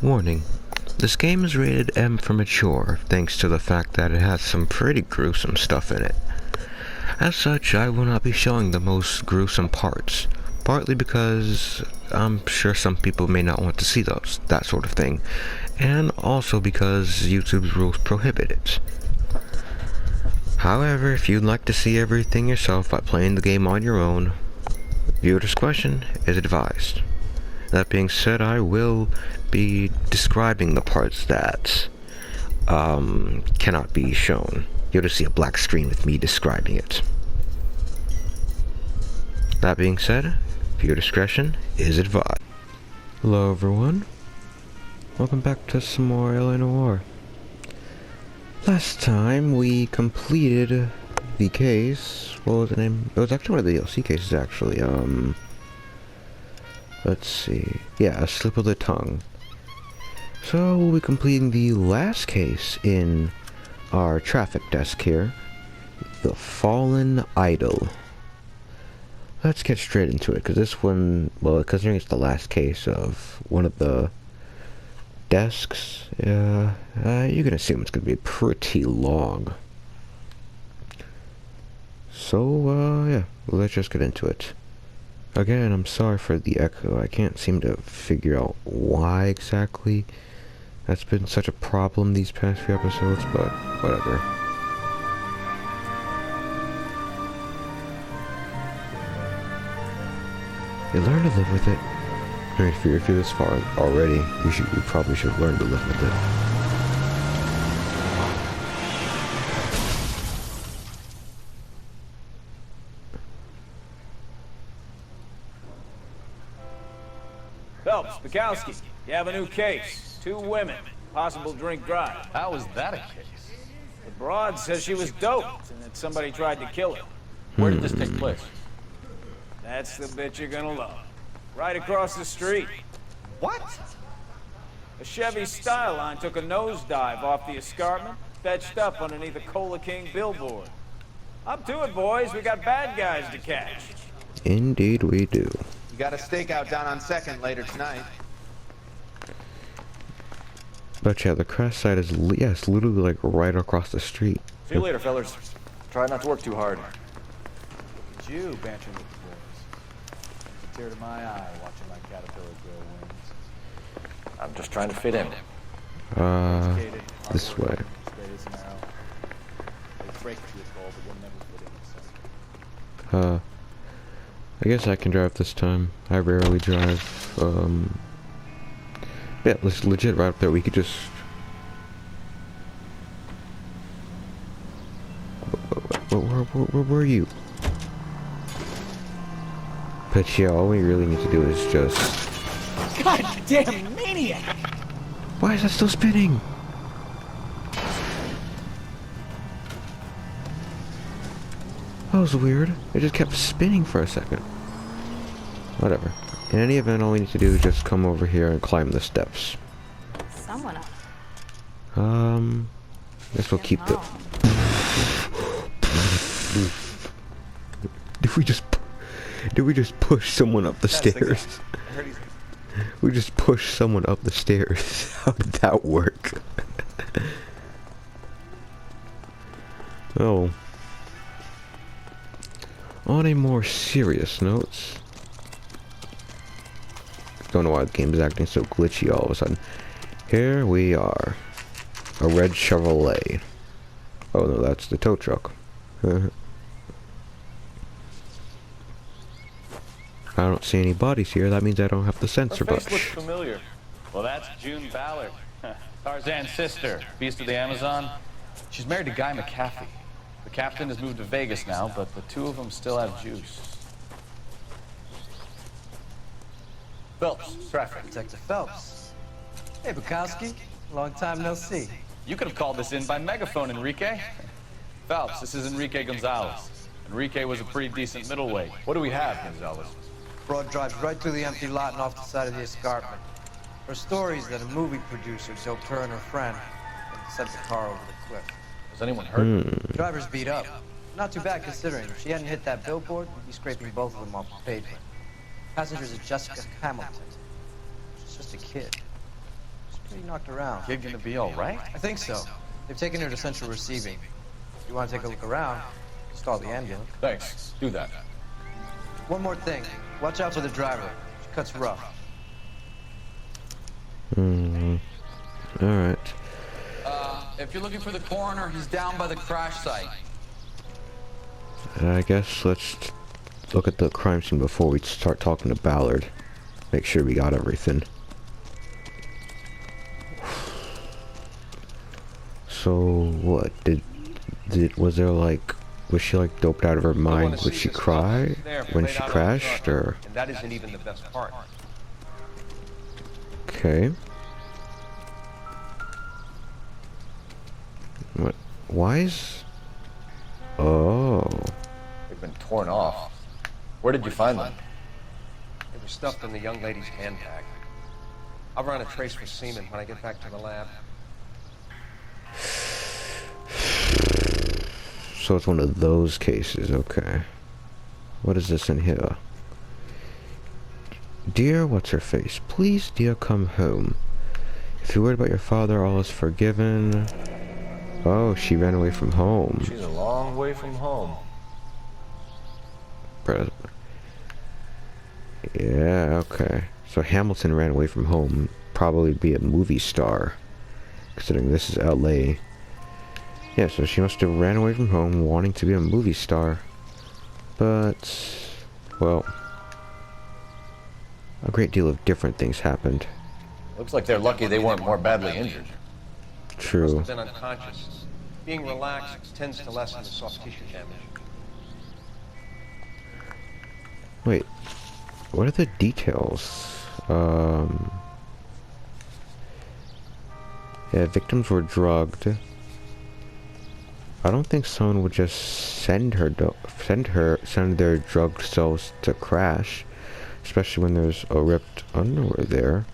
Warning. This game is rated M for mature, thanks to the fact that it has some pretty gruesome stuff in it. As such, I will not be showing the most gruesome parts, partly because I'm sure some people may not want to see that sort of thing, and also because YouTube's rules prohibit it. However, if you'd like to see everything yourself by playing the game on your own, viewer discretion is advised. That being said, I will be describing the parts that cannot be shown. You'll just see a black screen with me describing it. That being said, viewer discretion is advised. Hello everyone. Welcome back to some more Noire. Last time we completed the case. What was the name? It was actually one of the DLC cases actually. Let's see. Yeah, a slip of the tongue. So we'll be completing the last case in our traffic desk here. The Fallen Idol. Let's get straight into it, because this one, well, considering it's the last case of one of the desks, you can assume it's going to be pretty long. So, yeah, let's just get into it. Again, I'm sorry for the echo. I can't seem to figure out why exactly that's been such a problem these past few episodes, but whatever. You learn to live with it. I mean, if you're this far already, you probably should learn to live with it. Phelps, Bukowski, you have a new case. 2 women, possible drink drive. How is that a case? The broad says she was doped and that somebody tried to kill her. Where did this take place? That's the bit you're gonna love. Right across the street. What? A Chevy Styline took a nosedive off the escarpment, fetched up underneath a Cola King billboard. Up to it, boys. We got bad guys to catch. Indeed we do. You got a stakeout down on 2nd later tonight. But yeah, the crash site is, it's literally like right across the street. See you later, fellas. Try not to work too hard. Look at you bantering with the boys. It's a tear to my eye watching my caterpillar grow wings. I'm just trying to fit in. This way. Straight as an arrow. They break through the goal, but they'll never fit in the center. I guess I can drive this time. I rarely drive. Yeah, let's legit right up there. We could just. Where were you? But yeah, all we really need to do is just. God damn maniac! Why is that still spinning? That was weird. It just kept spinning for a second. Whatever. In any event, all we need to do is just come over here and climb the steps. Someone up. Guess we'll keep the. Did we just push someone up the stairs? We just pushed someone up the stairs. How did that work? Oh. On a more serious note, don't know why the game is acting so glitchy all of a sudden. Here we are. A red Chevrolet. Oh no, that's the tow truck. I don't see any bodies here. That means I don't have the sensor Her face bush. looks familiar. Well, that's June Ballard, Tarzan's sister, beast of the Amazon. She's married to Guy McAfee. The captain has moved to Vegas now, but the 2 of them still have juice. Phelps, traffic. Detective Phelps. Hey, Bukowski. Long time no see. You could have called this in by megaphone, Enrique. Phelps, this is Enrique Gonzalez. Enrique was a pretty decent middleweight. What do we have, Gonzalez? Broad drives right through the empty lot and off the side of the escarpment. Her story is that a movie producer doped her and her friend and sent the car over the cliff. Has anyone hurt? The driver's beat up. Not too bad considering. If she hadn't hit that billboard, we'd be scraping both of them off the pavement. Passengers are Jessica Hamilton. She's just a kid. Pretty knocked around. Kid gonna be all right? I think so. They've taken her to central receiving. If you want to take a look around, stall the ambulance. Thanks. Do that. One more thing. Watch out for the driver. She cuts rough. Alright. If you're looking for the coroner, he's down by the crash site. I guess let's look at the crime scene before we start talking to Ballard. Make sure we got everything. So, what? Was she like doped out of her mind? Would she cry when she crashed, or? And that isn't even the best part. Okay. What? Why is... Oh. They've been torn off. Where did you find them? They were stuffed in the young lady's handbag. I'll run a trace for semen when I get back to the lab. So it's one of those cases, okay. What is this in here? Dear what's-her-face, please, dear, come home. If you're worried about your father, all is forgiven. Oh, she ran away from home. She's a long way from home. Yeah, okay. So Hamilton ran away from home. Probably be a movie star. Considering this is LA. Yeah, so she must have ran away from home wanting to be a movie star. But, well, a great deal of different things happened. Looks like they're lucky they weren't more badly injured. Must True. have been unconscious. Being relaxed tends to lessen the soft tissue damage. Wait, what are the details? Yeah, victims were drugged. I don't think someone would just send their drugged cells to crash, especially when there's a ripped underwear there.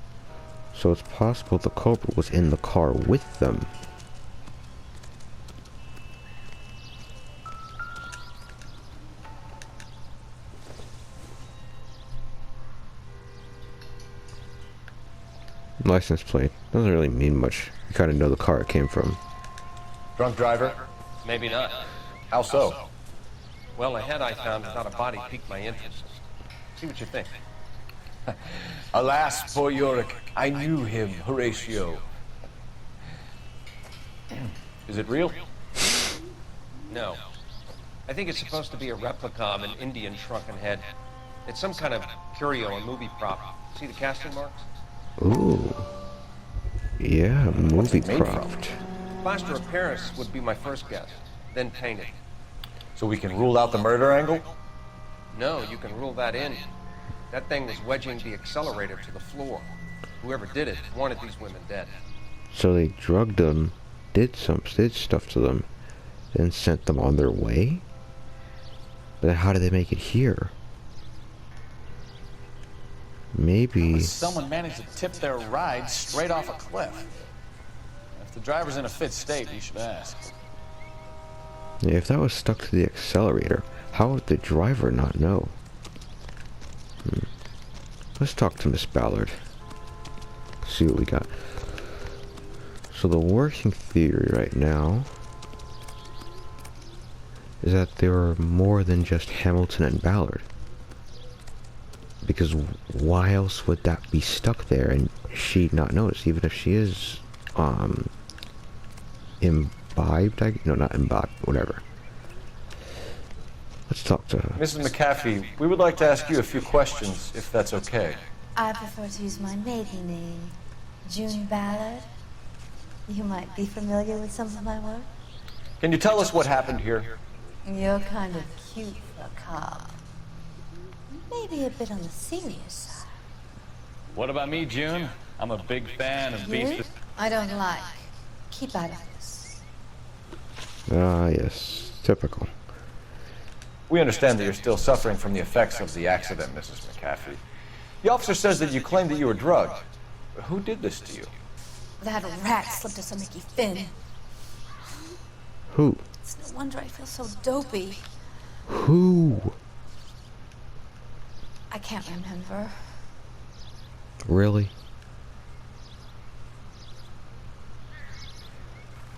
So it's possible the culprit was in the car with them. License plate doesn't really mean much. You kind of know the car it came from. Drunk driver? Maybe not. How so? Well, a head I found without a body piqued my interest. See what you think. Alas, poor Yorick. I knew him, Horatio. Is it real? No. I think it's supposed to be a replica of an Indian shrunken head. It's some kind of curio and movie prop. See the casting marks? Ooh. Yeah, movie it made from? cropped. Plaster of Paris would be my first guess, then painted. So we can rule out the murder angle? No, you can rule that in. That thing was wedging the accelerator to the floor. Whoever did it wanted these women dead. So they drugged them, did stuff to them, then sent them on their way? But then how did they make it here? Maybe... Someone managed to tip their ride straight off a cliff. If the driver's in a fit state, you should ask. Yeah, if that was stuck to the accelerator, how would the driver not know? Let's talk to Miss Ballard. See what we got. So the working theory right now is that there are more than just Hamilton and Ballard. Because why else would that be stuck there and she not notice, even if she is imbibed? No, not imbibed, whatever. Let's talk to her. Mrs. McAfee, we would like to ask you a few questions, if that's okay. I prefer to use my maiden name, June Ballard. You might be familiar with some of my work. Can you tell us what happened here? You're kind of cute for a cop. Maybe a bit on the serious side. What about me, June? I'm a big fan of You? Beast. I don't like. Keep out of this. Ah, yes. Typical. We understand that you're still suffering from the effects of the accident, Mrs. McAfee. The officer says that you claimed that you were drugged. Who did this to you? That rat slipped us a Mickey Finn. Who? It's no wonder I feel so dopey. Who? I can't remember. Really?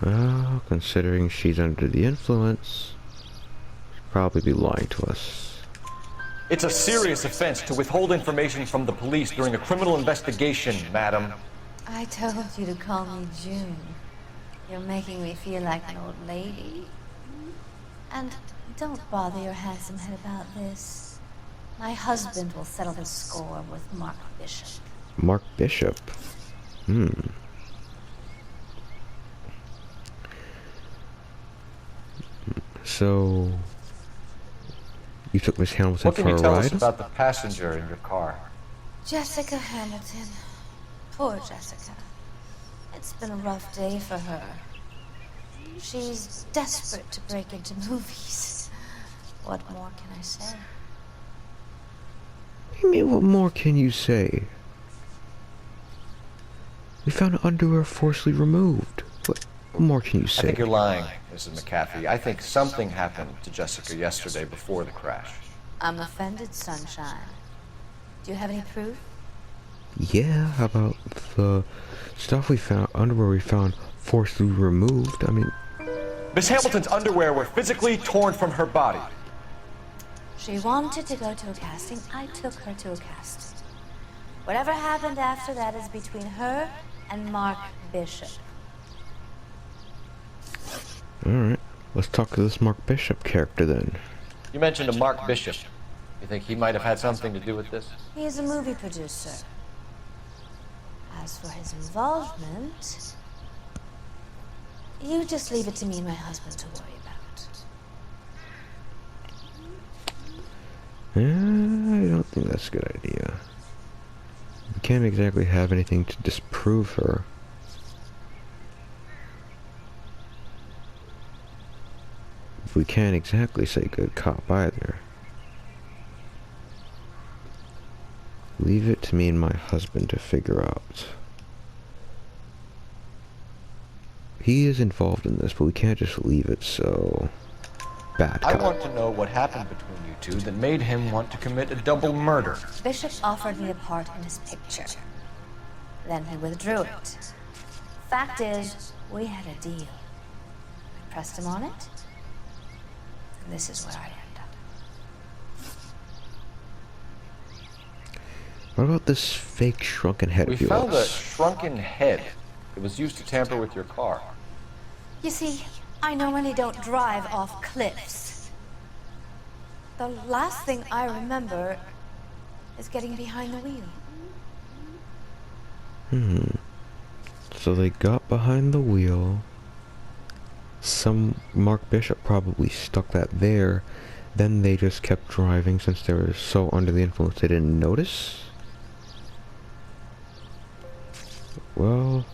Well, considering she's under the influence, she'd probably be lying to us. It's a serious offense to withhold information from the police during a criminal investigation, madam. I told you to call me June. You're making me feel like an old lady. And don't bother your handsome head about this. My husband will settle the score with Mark Bishop. Mark Bishop? So, you took Miss Hamilton What can for you a tell ride? us about the passenger in your car? Jessica Hamilton. Poor Jessica. It's been a rough day for her. She's desperate to break into movies. What more can I say? I mean, what more can you say? We found underwear forcibly removed. What more can you say? I think you're lying, Mrs. McAfee. I think something happened to Jessica yesterday before the crash. I'm offended, Sunshine. Do you have any proof? Yeah, how about the stuff we found, underwear we found forcibly removed? I mean... Miss Hamilton's underwear were physically torn from her body. She wanted to go to a casting. I took her to a casting. Whatever happened after that is between her and Mark Bishop. Alright, let's talk to this Mark Bishop character then. You mentioned a Mark Bishop. You think he might have had something to do with this? He is a movie producer. As for his involvement, you just leave it to me and my husband to worry about. I don't think that's a good idea. We can't exactly have anything to disprove her. We can't exactly say good cop either. Leave it to me and my husband to figure out. He is involved in this, but we can't just leave it so... bad cop. I want to know what happened between you two that made him want to commit a double murder. Bishop offered me a part in his picture. Then he withdrew it. Fact is, we had a deal. I pressed him on it, and this is where I end up. What about this fake shrunken head We of yours? found a shrunken head. It was used to tamper with your car. You see, I normally don't drive off cliffs. The last thing I remember is getting behind the wheel. So they got behind the wheel. Some Mark Bishop probably stuck that there. Then they just kept driving since they were so under the influence they didn't notice. Well,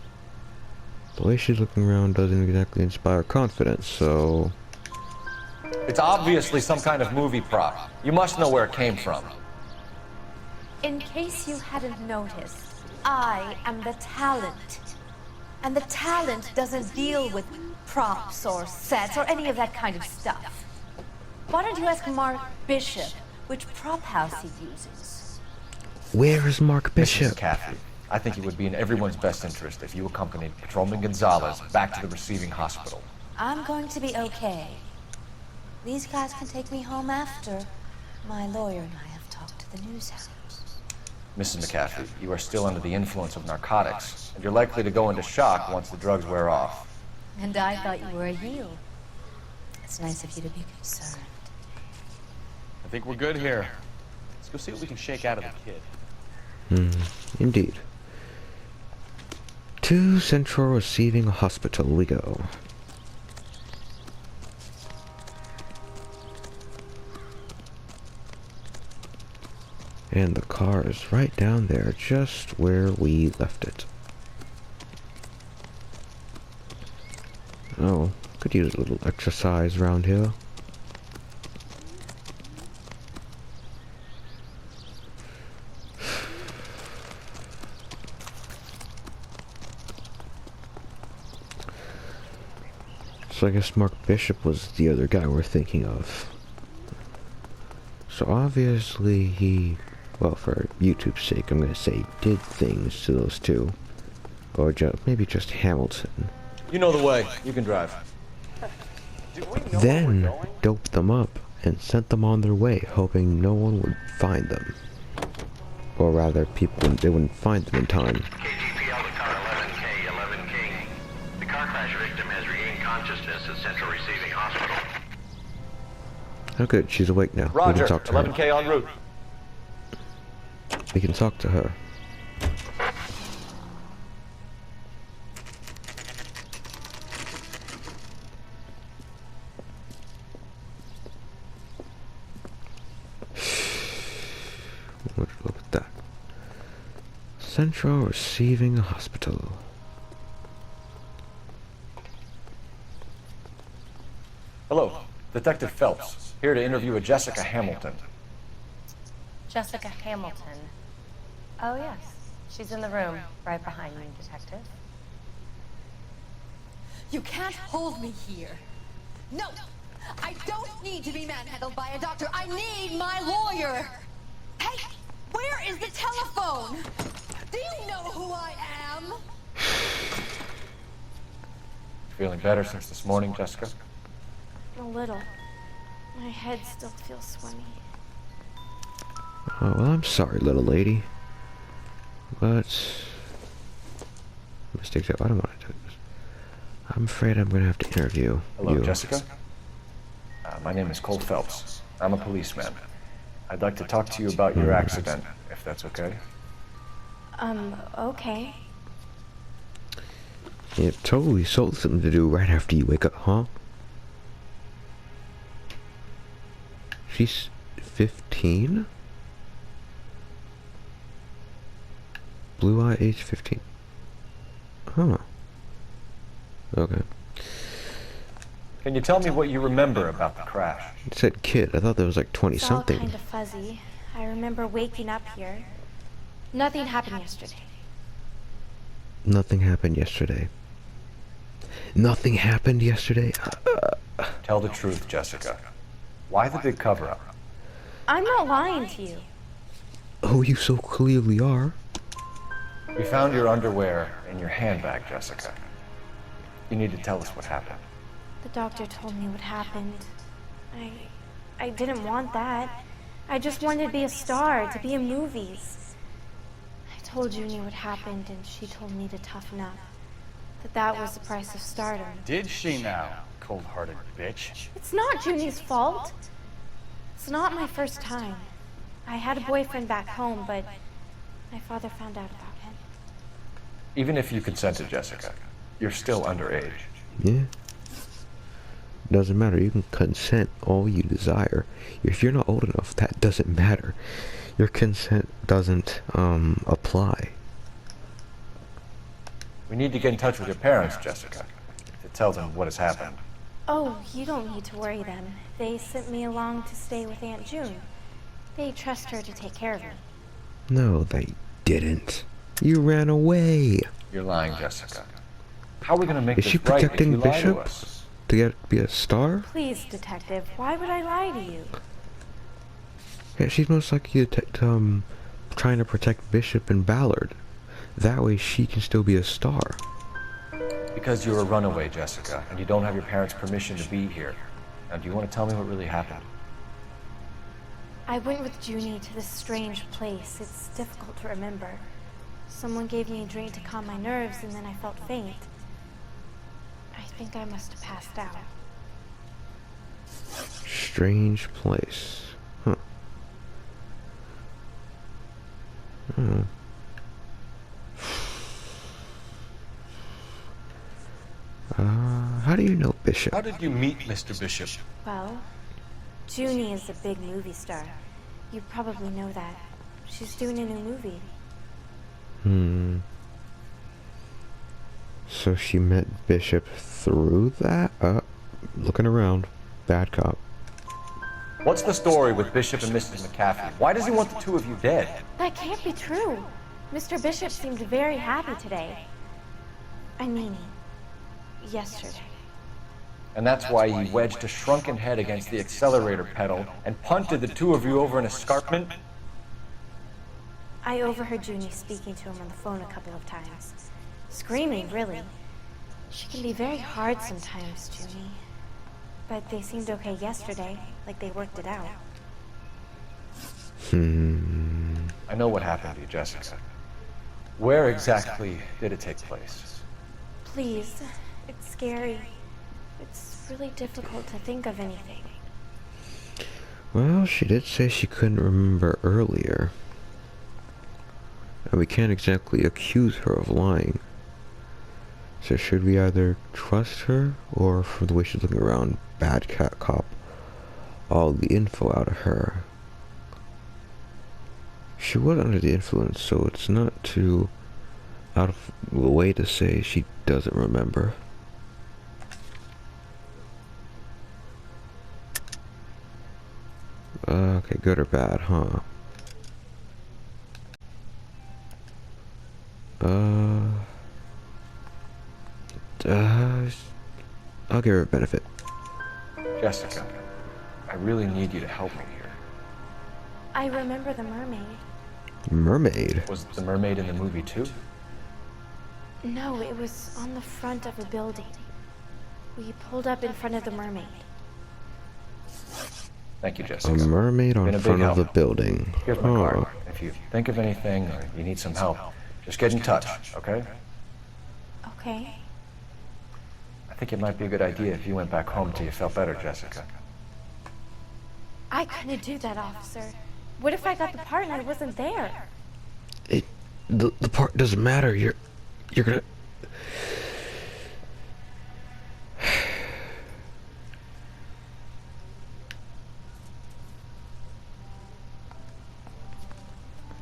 the way she's looking around doesn't exactly inspire confidence, so... It's obviously some kind of movie prop. You must know where it came from. In case you hadn't noticed, I am the talent. And the talent doesn't deal with props or sets or any of that kind of stuff. Why don't you ask Mark Bishop which prop house he uses? Where is Mark Mrs. Bishop? McAfee, I think it would be in everyone's best interest if you accompanied Patrolman Gonzalez back to the receiving hospital. I'm going to be okay. These guys can take me home after. My lawyer and I have talked to the news house. Mrs. McAfee, you are still under the influence of narcotics, and you're likely to go into shock once the drugs wear off. And I thought you were a heel. It's nice of you to be concerned. I think we're good here. Let's go see what we can shake out of the kid. Indeed. To Central Receiving Hospital we go. And the car is right down there, just where we left it. Oh, could use a little exercise around here. So I guess Mark Bishop was the other guy we're thinking of. So obviously he, well, for YouTube's sake, I'm gonna say did things to those two. Or maybe just Hamilton. You know the way. You can drive. Then doped them up and sent them on their way, hoping no one would find them. Or rather, they wouldn't find them in time. KGPL to car 11K, 11 King. The car crash victim has regained consciousness at Central Receiving Hospital. Oh good, she's awake now. Roger, We can talk to 11K her. en route. We can talk to her. Let's look at that. Central Receiving Hospital. Hello, Detective Phelps. Here to interview a Jessica Hamilton. Jessica Hamilton. Oh, yes. She's in the room, right behind you, Detective. You can't hold me here. No! I don't need to be manhandled by a doctor. I need my lawyer! Hey! Where is the telephone? Do you know who I am? Feeling better since this morning, Jessica? A little. My head still feels swimmy. Oh, well, I'm sorry, little lady. But... mistakes I don't want to do this. I'm afraid I'm going to have to interview Hello, you. Jessica. My name is Cole Phelps. I'm a policeman. I'd like to talk to you about your accident, if that's okay. Okay. Yeah, totally sold something to do right after you wake up, huh? She's 15? Blue eye, age 15. Huh. Okay. Can you tell me what you remember about the crash? It said kid. I thought that was like 20 It's all something. kind of fuzzy. I remember waking up here. Nothing happened yesterday. Nothing happened yesterday. Nothing happened yesterday? Tell the truth, Jessica. Why the big cover-up? I'm not lying to you. Oh, you so clearly are. We found your underwear in your handbag, Jessica. You need to tell us what happened. The doctor told me what happened. I didn't want that. I just wanted to be a star, to be in movies. I told Junie what happened, and she told me to toughen up. That was the price of stardom. Did she now, cold-hearted bitch? It's not Junie's fault. It's not my first time. I had a boyfriend back home, but my father found out about him. Even if you consented, Jessica, you're still underage. Yeah. Doesn't matter. You can consent all you desire. If you're not old enough, that doesn't matter. Your consent doesn't apply. We need to get in touch with your parents, Jessica, to tell them what has happened. Oh, you don't need to worry them. They sent me along to stay with Aunt June. They trust her to take care of me. No, they didn't. You ran away. You're lying, Jessica. How are we going to make Is this she right if protecting you lie to Bishop? us? To be a star? Please, Detective, why would I lie to you? Yeah, she's most likely trying to protect Bishop and Ballard. That way she can still be a star. Because you're a runaway, Jessica, and you don't have your parents' permission to be here. Now, do you want to tell me what really happened? I went with Junie to this strange place. It's difficult to remember. Someone gave me a drink to calm my nerves, and then I felt faint. I think I must have passed out. Strange place. Huh. Oh. How do you know Bishop? How did you meet Mr. Bishop? Well, Junie is a big movie star. You probably know that. She's doing a new movie. So she met Bishop through that? Looking around. Bad cop. What's the story with Bishop and Mrs. McCaffrey? Why does he want the two of you dead? That can't be true. Mr. Bishop seemed very happy today. I mean, yesterday. And that's why he wedged a shrunken head against the accelerator pedal and punted the two of you over an escarpment? I overheard Junie speaking to him on the phone a couple of times. Screaming, really. She can be very hard sometimes, Junie. But they seemed okay yesterday, like they worked it out. I know what happened to you, Jessica. Where exactly did it take place? Please, it's scary. It's really difficult to think of anything. Well, she did say she couldn't remember earlier. And we can't exactly accuse her of lying. So should we either trust her, or from the way she's looking around, bad cat cop all the info out of her? She was under the influence, so it's not too out of the way to say she doesn't remember. Okay, good or bad, huh? I'll give her a benefit. Jessica, I really need you to help me here. I remember the mermaid. Mermaid? Was the mermaid in the movie too? No, it was on the front of a building. We pulled up in front of the mermaid. Thank you, Jessica. A mermaid on Been a big front of the help. building. Here's my card. If you think of anything or you need some help, just get in touch, okay? Okay. I think it might be a good idea if you went back home till you felt better, Jessica. I couldn't do that, officer. What if I got the part and I wasn't there? The part doesn't matter. You're gonna.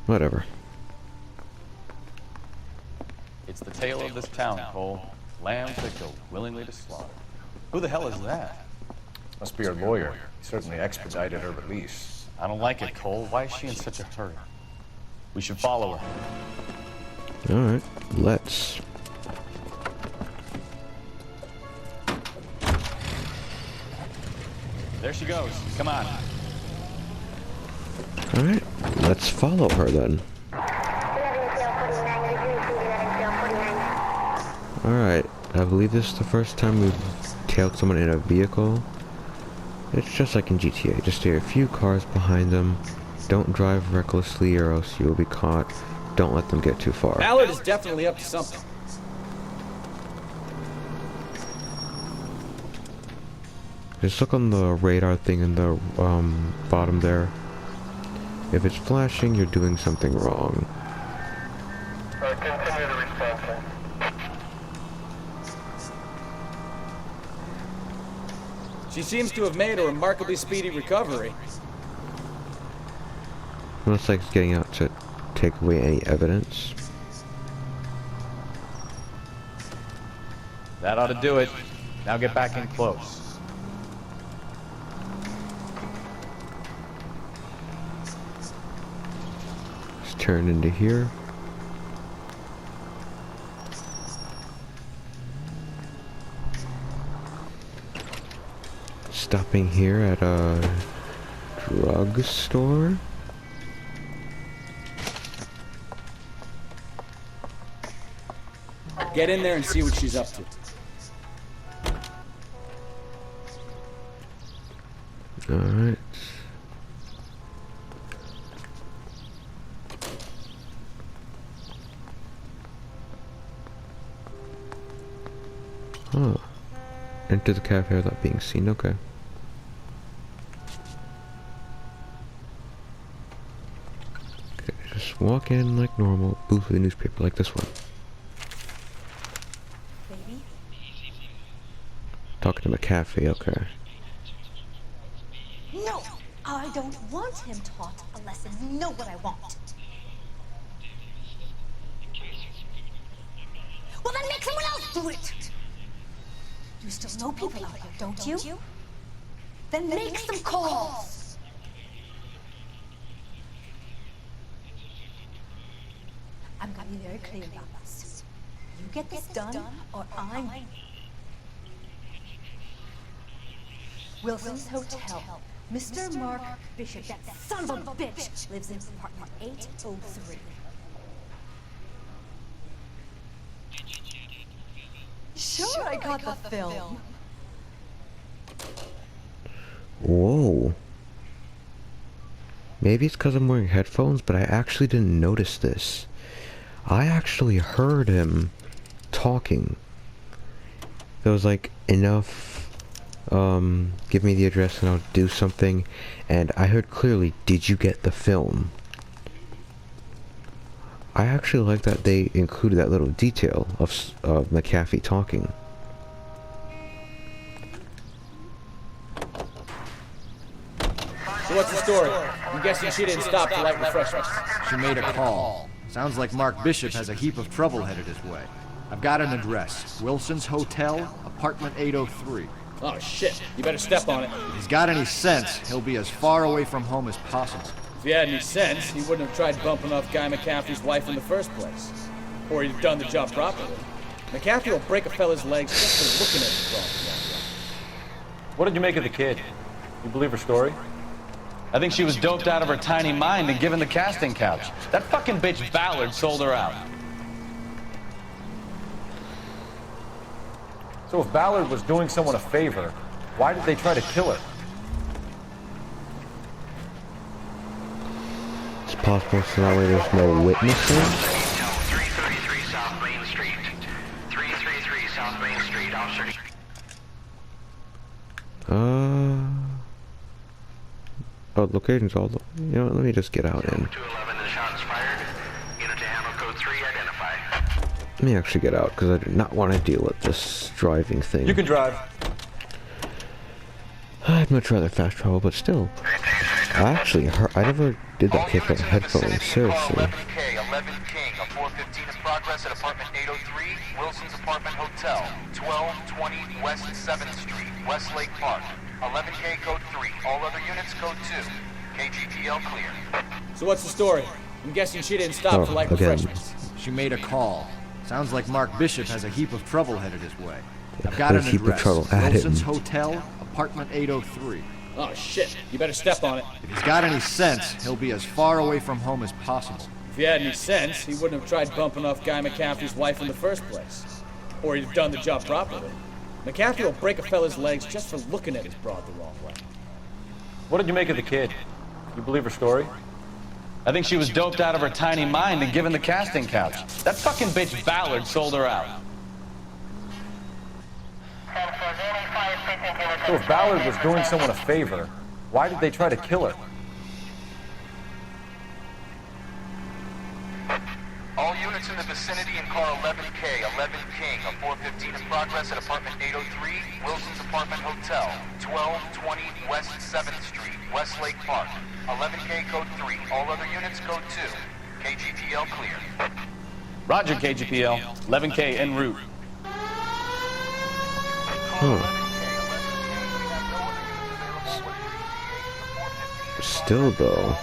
Whatever. It's the tale of this town, Cole. Lambs that go willingly to slaughter. Who the hell is that? Must be her lawyer. He certainly expedited her release. I don't like it, Cole. Why is she in such a hurry? We should follow her. Alright, let's. There she goes. Come on. Alright, let's follow her then. Alright, I believe this is the first time we've tailed someone in a vehicle. It's just like in GTA, just stay a few cars behind them. Don't drive recklessly or else you will be caught. Don't let them get too far. Ballard is definitely up to something. Just look on the radar thing in the bottom there. If it's flashing, you're doing something wrong. Continue the response. She seems to have made a remarkably speedy recovery. Looks like it's getting out to take away any evidence. That ought to do it. Now get back in close. Let's turn into here. Stopping here at a drugstore. Get in there and see what she's up to. Alright. Huh. Enter the cafe without being seen, okay. Okay, just walk in like normal, booth with a newspaper like this one. Baby? Talking to McAfee, okay. No! I don't want him taught a lesson. You know what I want. Well, then make someone else do it! You still know people out here, don't you? Then make some calls! I'm gonna be very clear about this. You get this done, or I'm... Wilson's Hotel. Mr. Mark Bishop, that son of a bitch, lives in apartment 803. Sure, I got the film. Whoa. Maybe it's because I'm wearing headphones, but I actually didn't notice this. I actually heard him talking. There was like enough, give me the address and I'll do something. And I heard clearly, did you get the film? I actually like that they included that little detail of McAfee talking. So what's the story? I'm guessing she didn't stop to light refreshments. She made a call. Sounds like Mark Bishop has a heap of trouble headed his way. I've got an address. Wilson's Hotel, apartment 803. Oh shit, you better step on it. If he's got any sense, he'll be as far away from home as possible. If he had any sense, he wouldn't have tried bumping off Guy McCaffrey's wife in the first place. Or he'd have done the job properly. McCaffrey will break a fella's legs just for looking at his problem. What did you make of the kid? You believe her story? I think she was doped out of her tiny mind and given the casting couch. That fucking bitch Ballard sold her out. So if Ballard was doing someone a favor, why did they try to kill her? It's possible so that way there's no witnesses. 333 South Main Street. 333 South Main Street, officer. Oh, location's all. You know what, let me just get out and. 211 shots fired. Unit to handle code 3 identified. Let me actually get out because I do not want to deal with this driving thing. You can drive. I'd much rather fast travel, but still. I actually heard. I never did that case with headphones. Seriously. 11K, 11 King, a 415 in progress at apartment 803, Wilson's Apartment Hotel, 1220 West 7th Street, Westlake Park. 11K code 3, all other units code 2. KGPL clear. So what's the story? I'm guessing she didn't stop to light refreshments. She made a call. Sounds like Mark Bishop has a heap of trouble headed his way. I've got an heap of address. trouble at Wilson's him. Hotel, apartment 803. Oh shit, you better step on it. If he's got any sense, he'll be as far away from home as possible. If he had any sense, he wouldn't have tried bumping off Guy McCaffrey's wife in the first place. Or he'd have done the job properly. McCaffrey will break a fella's legs just for looking at his broad the wrong way. What did you make of the kid? You believe her story? I think she was doped out of her tiny mind and given the casting couch. That fucking bitch Ballard sold her out. So if Ballard was doing someone a favor, why did they try to kill her? All units in the vicinity in car 11K, 11 King, a 415 in progress at apartment 803, Wilson's Apartment Hotel, 1220 West 7th Street, Westlake Park. 11K code 3, all other units code 2. KGPL clear. Roger, KGPL. 11K en route. Still though.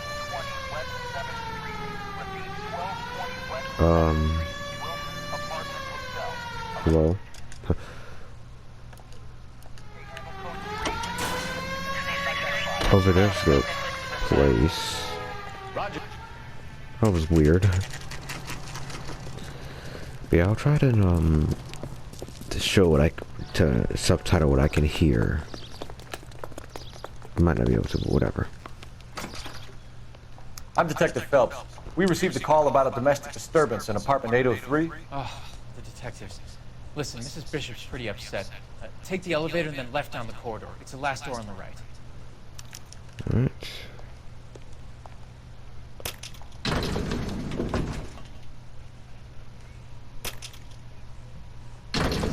Hello? Over there's the place. That was weird. But yeah, I'll try to show what to subtitle what I can hear. I might not be able to, but whatever. I'm Detective Phelps. We received a call about a domestic disturbance in apartment 803. Oh, the detectives. Listen, Mrs. Bishop's pretty upset. Take the elevator and then left down the corridor. It's the last door on the right. Alright.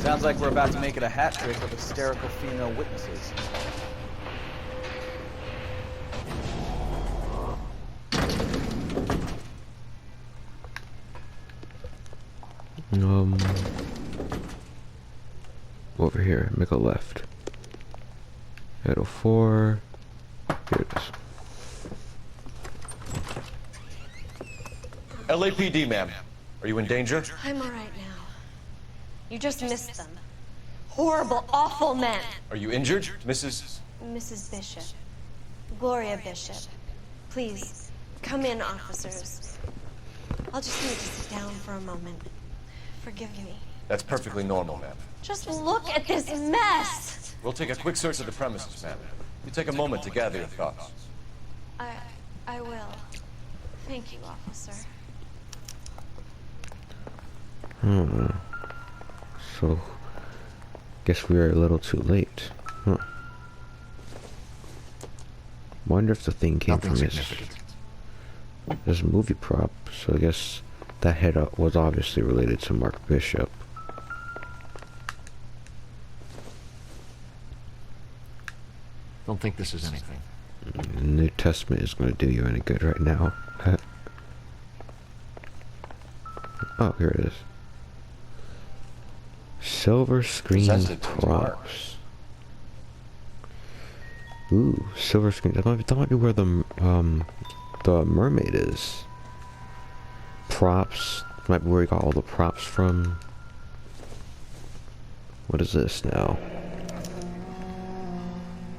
Sounds like we're about to make it a hat trick of hysterical female witnesses. Over here, make a left. 804. Here it is. LAPD, ma'am. Are you in danger? I'm all right now. You just missed them. Horrible, awful men. Are you injured, Mrs. Bishop. Gloria Bishop. Please, come in, officers. I'll just need to sit down for a moment. Forgive me. That's perfectly normal, ma'am. Just look at this mess! We'll take a quick search of the premises, ma'am. You take a moment to gather your thoughts. I will. Thank you, officer. So, guess we were a little too late. Huh. Wonder if the thing came from this movie prop. So I guess that head up was obviously related to Mark Bishop. Don't think this is anything. The New Testament is going to do you any good right now. Oh, here it is. Silver screen props. Ooh, silver screen. That might be where the mermaid is. Props. Might be where you got all the props from. What is this now?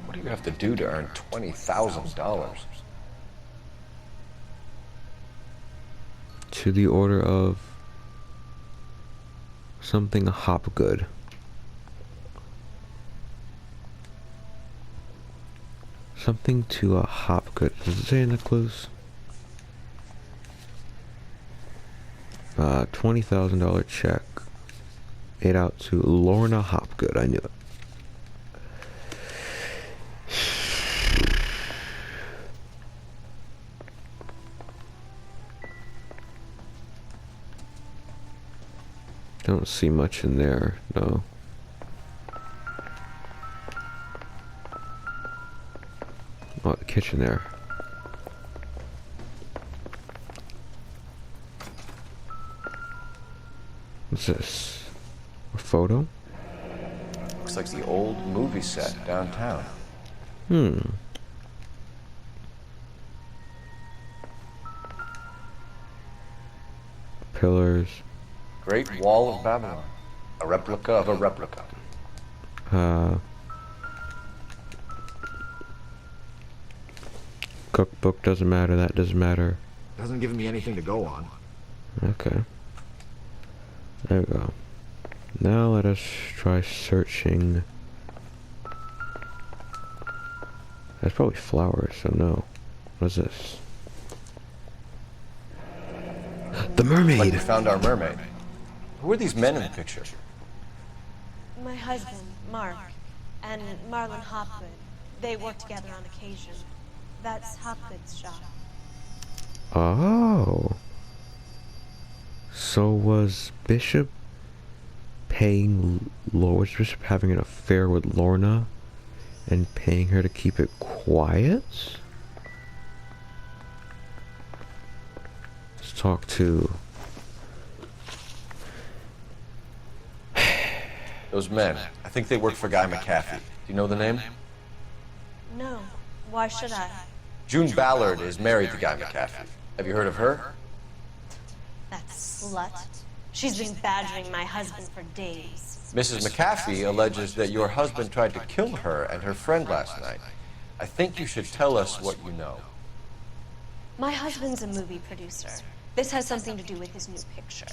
What do you have to do to earn $20,000? To the order of something Hopgood. Something to a Hopgood. Does it say in the clues? $20,000 check. Made out to Lorna Hopgood. I knew it. Don't see much in there, no. Oh, the kitchen there. What's this? A photo? Looks like the old movie set downtown. Pillars. Great Wall of Babylon. A replica of a replica. Cookbook doesn't matter, that doesn't matter. Doesn't give me anything to go on. Okay. There we go. Now let us try searching. That's probably flowers, so no. What is this? The mermaid! Like we found our mermaid. Who are these men in the picture? My husband, Mark, and Marlon Hopgood. They work together on occasion. That's Hopgood's shop. Oh. So was Bishop paying was Bishop having an affair with Lorna and paying her to keep it quiet? Let's talk to Those men. I think they work for Guy McAfee. Do you know the name? No. Why should I? June Ballard is married to Guy McAfee. Have you heard of her? That slut. She's been badgering my husband for days. Mrs. McAfee alleges that your husband tried to kill her and her friend last night. I think you should tell us what you know. My husband's a movie producer. This has something to do with his new picture.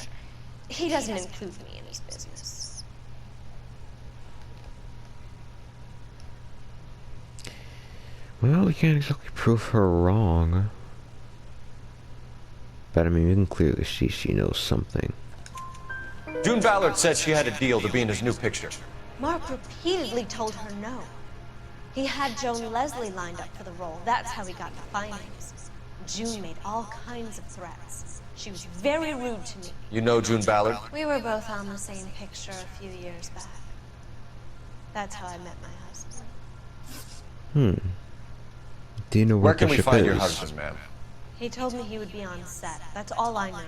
He doesn't include me in his business. Well, we can't exactly prove her wrong. But I mean, we can clearly see she knows something. June Ballard said she had a deal to be in his new picture. Mark repeatedly told her no. He had Joan Leslie lined up for the role. That's how he got the findings. June made all kinds of threats. She was very rude to me. You know June Ballard? We were both on the same picture a few years back. That's how I met my husband. Do you know where what can we Bishop find is? your husband, ma'am? He told me he would be on set. That's all I know.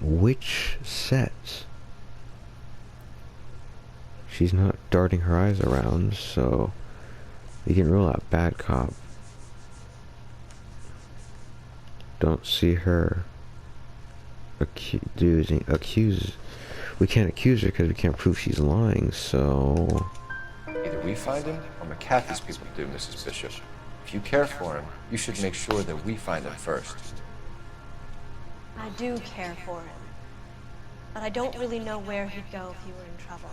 Which set? She's not darting her eyes around, so we can rule out bad cop. Don't see her accuse. We can't accuse her because we can't prove she's lying, so Either we find him or McAfee's people do, Mrs. Bishop. If you care for him, you should make sure that we find him first. I do care for him. but I don't really know where he'd go if he were in trouble.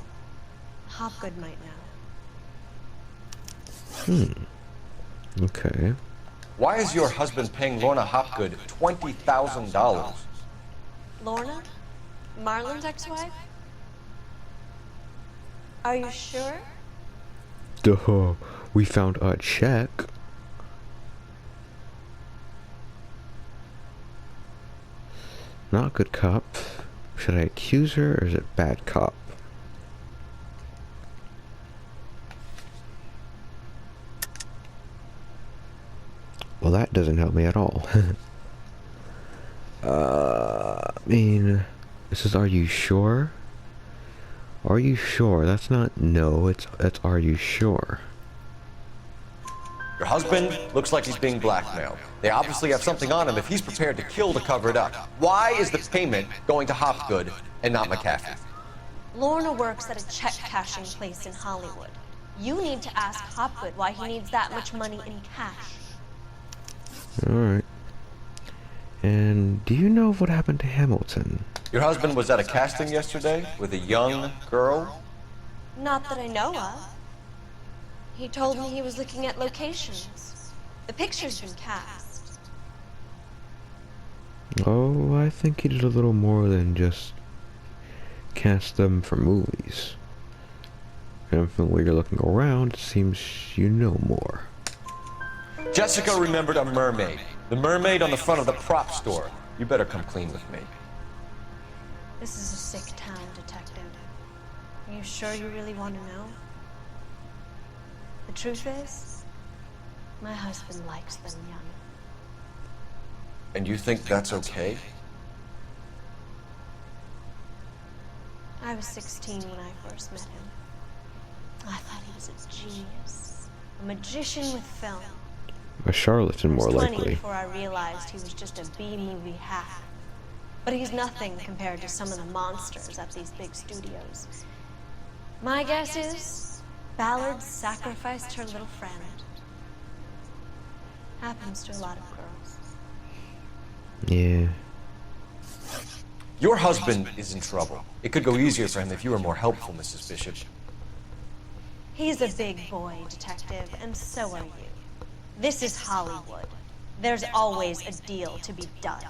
Hopgood might know. Okay. Why is your husband paying Lorna Hopgood $20,000? Lorna? Marlon's ex-wife? Are you sure? Duh. We found a check. Not good cop. Should I accuse her or is it bad cop? Well, that doesn't help me at all. I mean, this is, are you sure? Are you sure? That's not no, it's are you sure? Your husband looks like he's being blackmailed. They obviously have something on him if he's prepared to kill to cover it up. Why is the payment going to Hopgood and not McAfee? Lorna works at a check-cashing place in Hollywood. You need to ask Hopgood why he needs that much money in cash. Alright. And do you know what happened to Hamilton? Your husband was at a casting yesterday with a young girl? Not that I know of. He told me he was looking at locations. The picture's been cast. Oh, I think he did a little more than just cast them for movies. And from where you're looking around, it seems you know more. Jessica remembered a mermaid. The mermaid on the front of the prop store. You better come clean with me. This is a sick town, Detective. Are you sure you really want to know? The truth is, my husband likes them young. And you think that's okay? I was 16 when I first met him. I thought he was a genius. A magician with film. A charlatan, more I was 20 likely. before I realized he was just a B-movie hack. But he's nothing compared to some of the monsters at these big studios. My guess is, Ballard sacrificed her little friend. Happens to a lot of girls. Yeah. Your husband is in trouble. It could go easier for him if you were more helpful, Mrs. Bishop. He's a big boy, Detective, and so are you. This is Hollywood. There's always a deal to be done.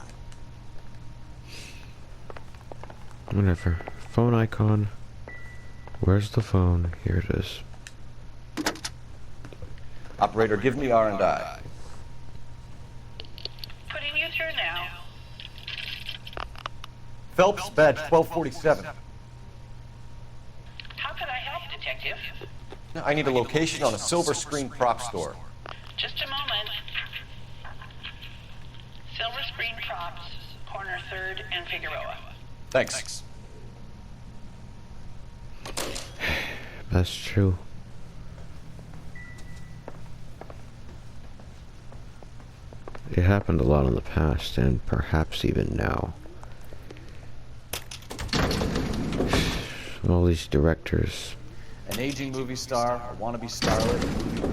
Whatever. Phone icon. Where's the phone? Here it is. Operator, give me R&I. Putting you through now. Phelps, badge 1247. How can I help, Detective? I need a location on a silver screen prop store. Just a moment. Silver Screen Props, corner 3rd and Figueroa. Thanks. That's true. It happened a lot in the past, and perhaps even now. All these directors. An aging movie star, a wannabe starlet,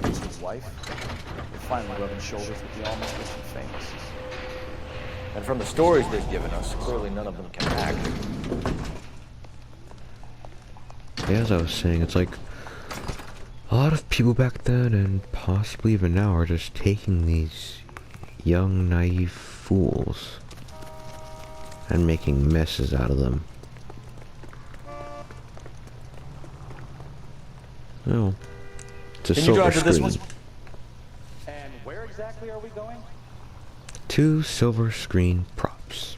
his wife, finally rubbing shoulders with the almost rich and famous. And from the stories they've given us, clearly none of them can act. Yeah, as I was saying, it's like a lot of people back then, and possibly even now, are just taking these young, naive fools and making messes out of them. Oh, it's a silver screen. And where exactly are we going? 2 silver screen props.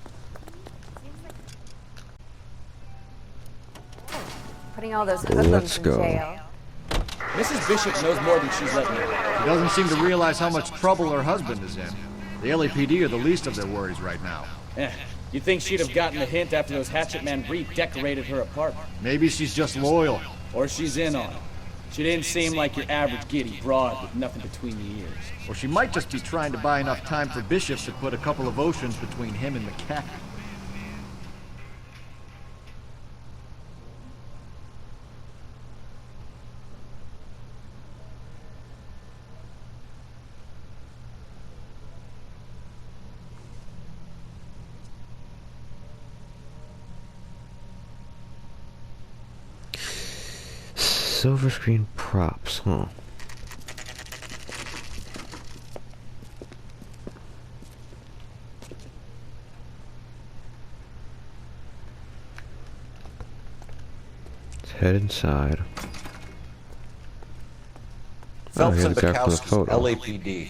Putting all those Let's hoodlums in go. jail. Mrs. Bishop knows more than she's letting on. She doesn't seem to realize how much trouble her husband is in. The LAPD are the least of their worries right now. You'd think she'd have gotten the hint after those hatchet men redecorated her apartment. Maybe she's just loyal. Or she's in on it. She didn't seem like your average giddy broad with nothing between the ears. Or she might just be trying to buy enough time for Bishop to put a couple of oceans between him and McAfee. Silver screen props, huh? Let's head inside. Phelps here's and the guy from the Bukowski's photo. LAPD.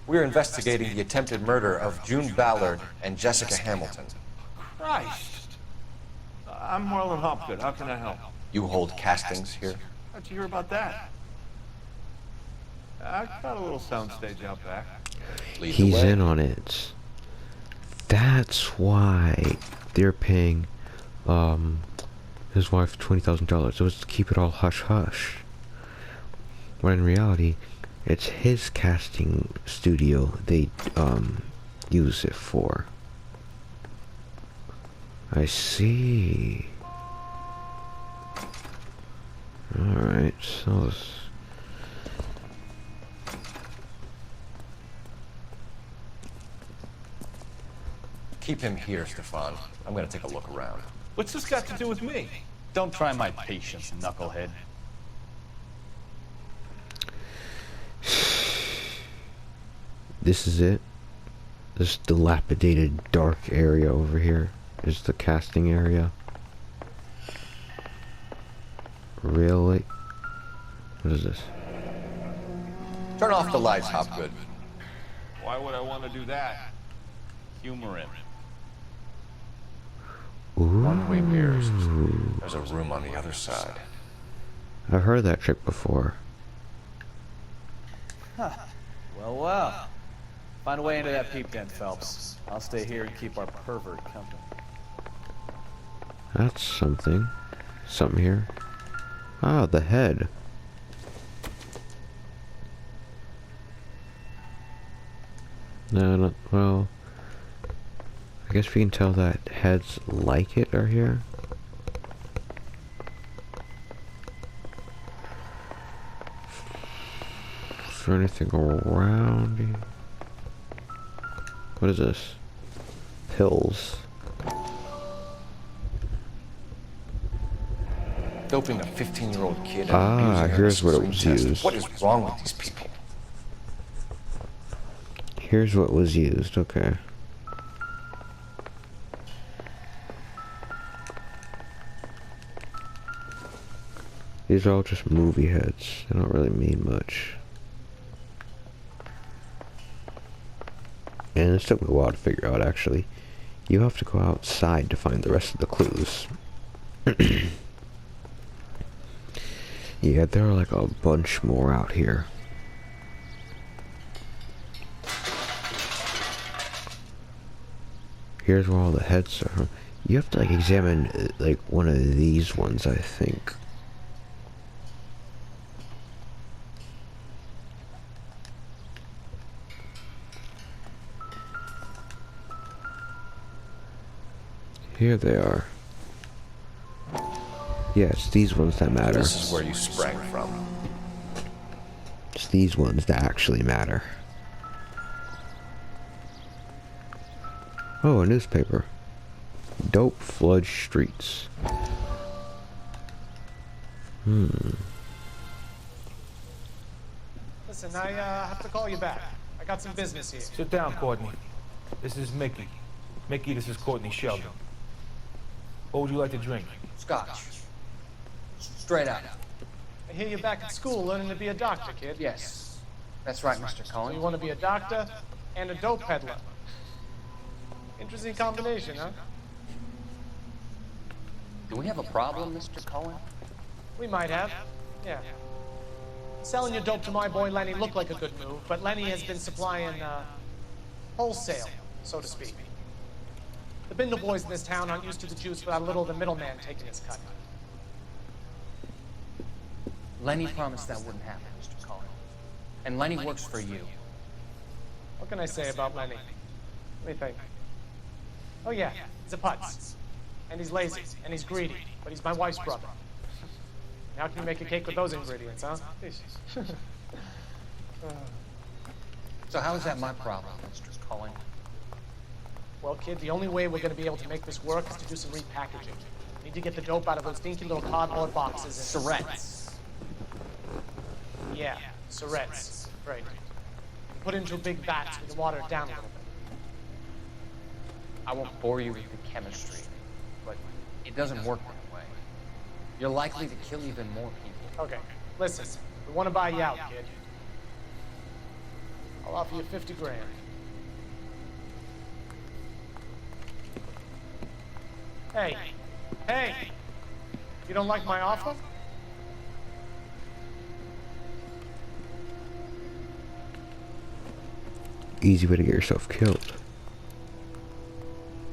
We're investigating the attempted murder of June Ballard and Jessica Hamilton. Christ. I'm Marlon Hopgood. How can I help? You hold castings here? How'd you hear about that? I got a little soundstage out back. Lead the He's way. in on it. That's why they're paying his wife $20,000. So it's to keep it all hush hush. When in reality, it's his casting studio they use it for. I see. Alright, so Keep him here, Stefan. I'm gonna take a look around. What's this got to do with me? Don't try my patience, knucklehead. this is it. This dilapidated dark area over here is the casting area. Really? What is this? Turn off the lights, Hopgood. Why would I want to do that? Humor him. One-way mirrors. There's a room on the other side. I've heard that trick before. Huh. Well. Find a way into that peep den, Phelps. I'll stay here and keep our pervert company. That's something. Something here. Ah, the head. No, not well. I guess we can tell that heads like it are here. Is there anything around here? What is this? Pills. Doping a 15-year-old kid. And Ah, abusing her here's what it swing was test. used. What is wrong with these people? Here's what was used, okay. These are all just movie heads. They don't really mean much. And it took me a while to figure out, actually. You have to go outside to find the rest of the clues. Yeah, there are like a bunch more out here. Here's where all the heads are. You have to like examine like one of these ones, I think. Here they are. Yeah, it's these ones that matter. This is where you sprang from. It's these ones that actually matter. Oh, a newspaper. Dope floods streets. Listen, I have to call you back. I got some business here. Sit down, Courtney. This is Mickey. Mickey, this is Courtney Sheldon. What would you like to drink? Scotch. Straight out. I hear you're back at school learning to be a doctor, kid. Yes. That's right, Mr. So Cohen. you want to be a doctor and a dope peddler. Interesting combination, huh? Do we have a problem, Mr. Cohen? We might have. Yeah. Selling your dope to my boy Lenny looked like a good move, but Lenny has been supplying, wholesale, so to speak. The Bindle boys in this town aren't used to the juice without a little of the middleman taking his cut. Lenny promised that wouldn't happen, Mr. Cohen. And Lenny works for you. What can I say about Lenny? Let me think. Oh yeah, he's a putz. And he's lazy, and he's greedy, but he's my wife's brother. How can you make a cake with those ingredients, huh? So how is that my problem, Mr. Cohen? Well, kid, the only way we're going to be able to make this work is to do some repackaging. We need to get the dope out of those dinky little cardboard boxes and... Surrettes. Yeah, Surrett's. Right. Put into a big vat so we can water it down a little bit. I won't bore you with the chemistry, but it doesn't work that way. You're likely to kill even more people. Okay, listen. We want to buy you out, kid. I'll offer you 50 grand. Hey. Hey! You don't like my offer? Easy way to get yourself killed.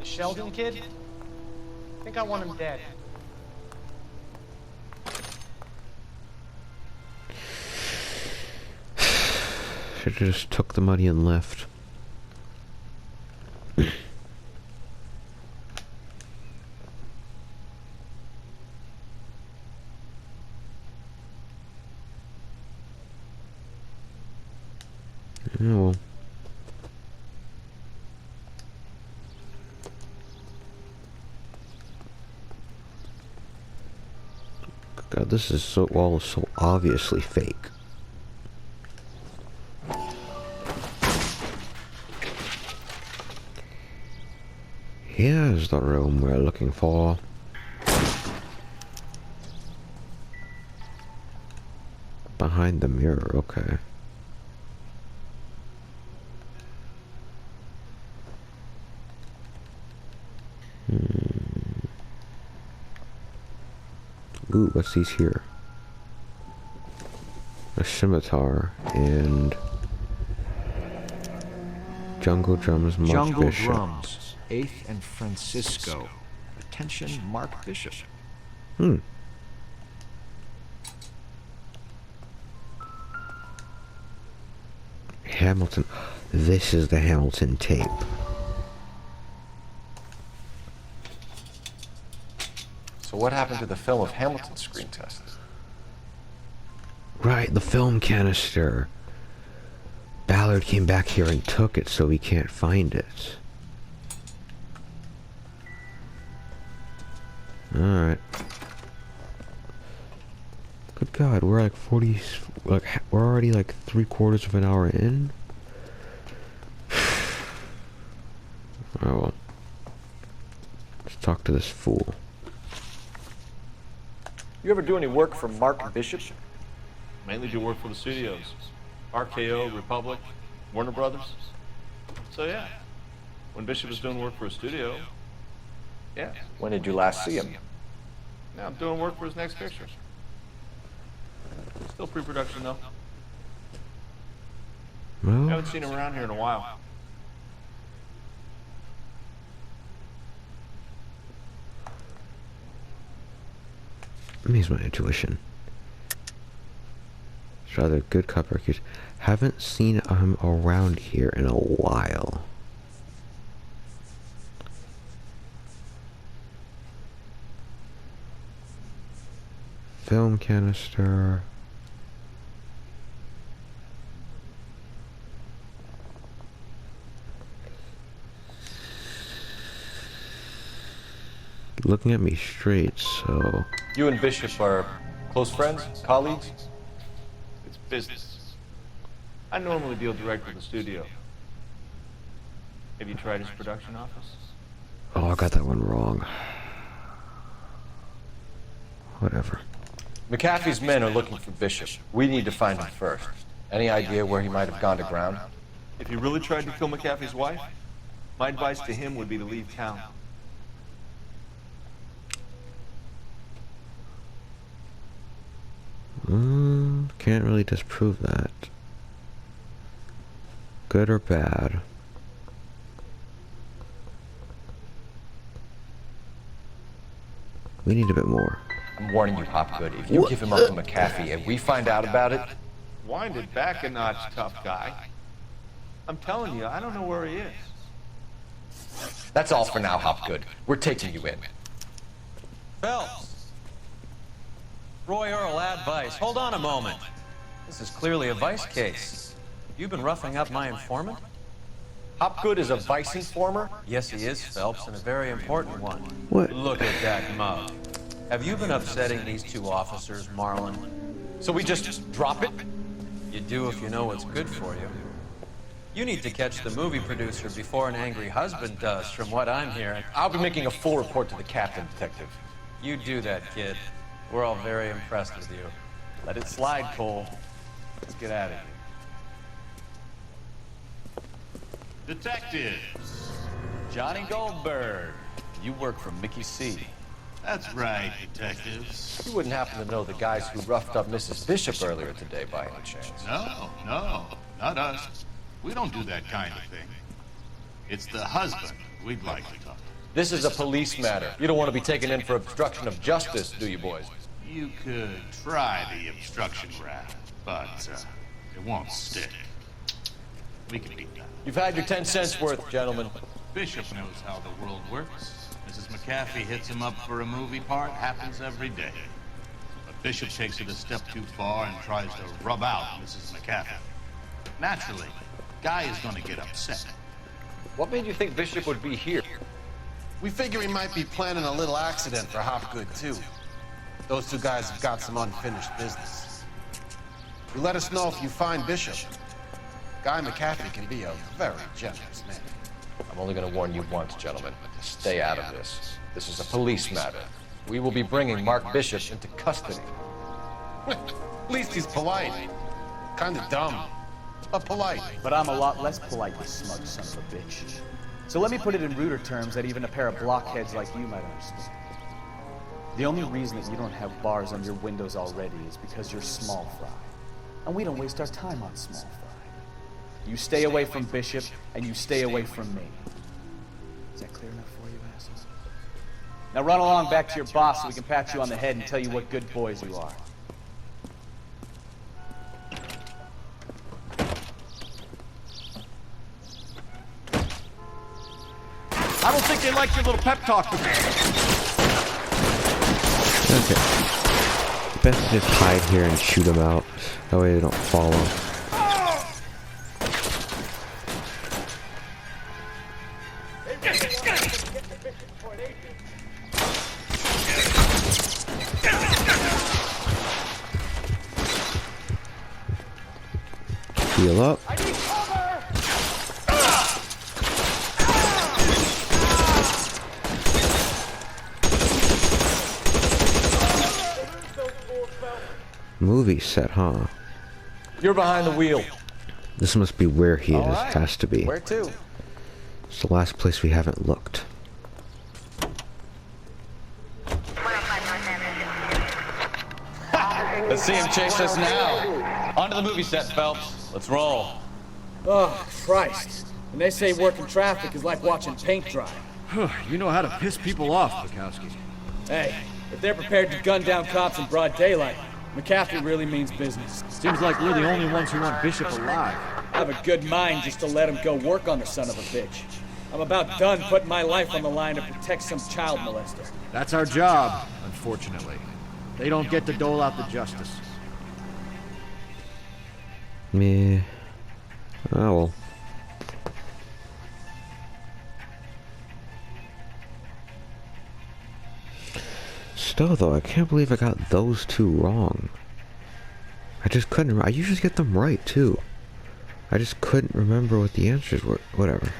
The Sheldon kid? I think I want him dead. Should've just took the money and left. Yeah, well. God, this is so all so obviously fake. Here's the room we're looking for. Behind the mirror, okay. Ooh, what's these here? A scimitar and Jungle Drums, Mark Jungle Bishop. Drums, 8th and Francisco. Attention, Mark Bishop. Hamilton. This is the Hamilton tape. So what happened to the film of Hamilton's screen test? Right, the film canister. Ballard came back here and took it, so we can't find it. Alright. Good God, we're like 40... Like, we're already like 3/4 of an hour in? Oh well. Let's talk to this fool. You ever do any work for Mark Bishop? Mainly do work for the studios. RKO, Republic, Warner Brothers. So yeah, when Bishop was doing work for a studio, yeah. When did you last see him? Now I'm doing work for his next picture. Still pre-production though. Well, Haven't seen him around here in a while. Let me use my intuition. It's rather good copper cues. Haven't seen him around here in a while. Film canister. Looking at me straight, so... You and Bishop are close friends? Colleagues? It's business. I normally deal direct with the studio. Have you tried his production office? Oh, I got that one wrong. Whatever. McAfee's men are looking for Bishop. We need to find him first. Any idea where he might have gone to ground? If he really tried to kill McAfee's wife, my advice to him would be to leave town. Can't really disprove that. Good or bad. We need a bit more. I'm warning you, Hopgood. If you give him up to McAfee and we find out about it... Wind it back a notch, tough guy. I'm telling you, I don't know where he is. That's all for now, Hopgood. We're taking you in. Phelps! Roy Earl, ad vice. Hold on a moment. This is clearly a vice case. You've been roughing up my informant? Hopgood is a vice informer? Yes, he is, Phelps, and a very important one. What? Look at that mug. Have you been upsetting these two officers, Marlin? So we just drop it? You do if you know what's good for you. You need to catch the movie producer before an angry husband does, from what I'm hearing. I'll be making a full report to the captain, Detective. You do that, kid. We're all very impressed with you. Let it slide, Cole. Let's get at it. Detectives. Johnny Goldberg. You work for Mickey C. That's right, detectives. You wouldn't happen to know the guys who roughed up Mrs. Bishop earlier today by any chance? No, not us. We don't do that kind of thing. It's the husband we'd like to talk to. This is a police matter. You don't want to be taken in for obstruction of justice, do you, boys? You could try the obstruction rap, but it won't stick. We can beat that. You've had your 10 cents worth, gentlemen. Bishop knows how the world works. Mrs. McAfee hits him up for a movie part. Happens every day. But Bishop takes it a step too far and tries to rub out Mrs. McAfee. Naturally, Guy is going to get upset. What made you think Bishop would be here? We figure he might be planning a little accident for Hopgood, too. Those two guys have got some unfinished business. You let us know if you find Bishop. Guy McAfee can be a very generous man. I'm only going to warn you once, gentlemen. Stay out of this. This is a police matter. We will be bringing Mark Bishop into custody. At least he's polite. Kind of dumb, but polite. But I'm a lot less polite, you smug son of a bitch. So let me put it in ruder terms that even a pair of blockheads like you might understand. The only reason that you don't have bars on your windows already is because you're small fry. And we don't waste our time on small fry. You stay away from Bishop, and you stay away from me. Is that clear enough for you, assholes? Now run along back to your boss so we can pat you on the head and tell you what good boys you are. I don't think they like your little pep talk with me. Okay. Best to just hide here and shoot them out. That way they don't follow. Heal up. Movie set, huh? You're behind the wheel. This must be where he is. Right. Has to be. Where to? It's the last place we haven't looked. Let's see him chase us now. Onto the movie set, Phelps. Let's roll. Oh, Christ. And they say working traffic is like watching paint dry. You know how to piss people off, Bukowski. Hey, if they're prepared to gun down cops in broad daylight, McAfee really means business. Seems like we're the only ones who want Bishop alive. I have a good mind just to let him go work on the son of a bitch. I'm about done putting my life on the line to protect some child molester. That's our job, unfortunately. They don't get to dole out the justice. Meh. Oh well. Still though, I can't believe I got those two wrong. I just couldn't. I usually get them right too. I just couldn't remember what the answers were. Whatever.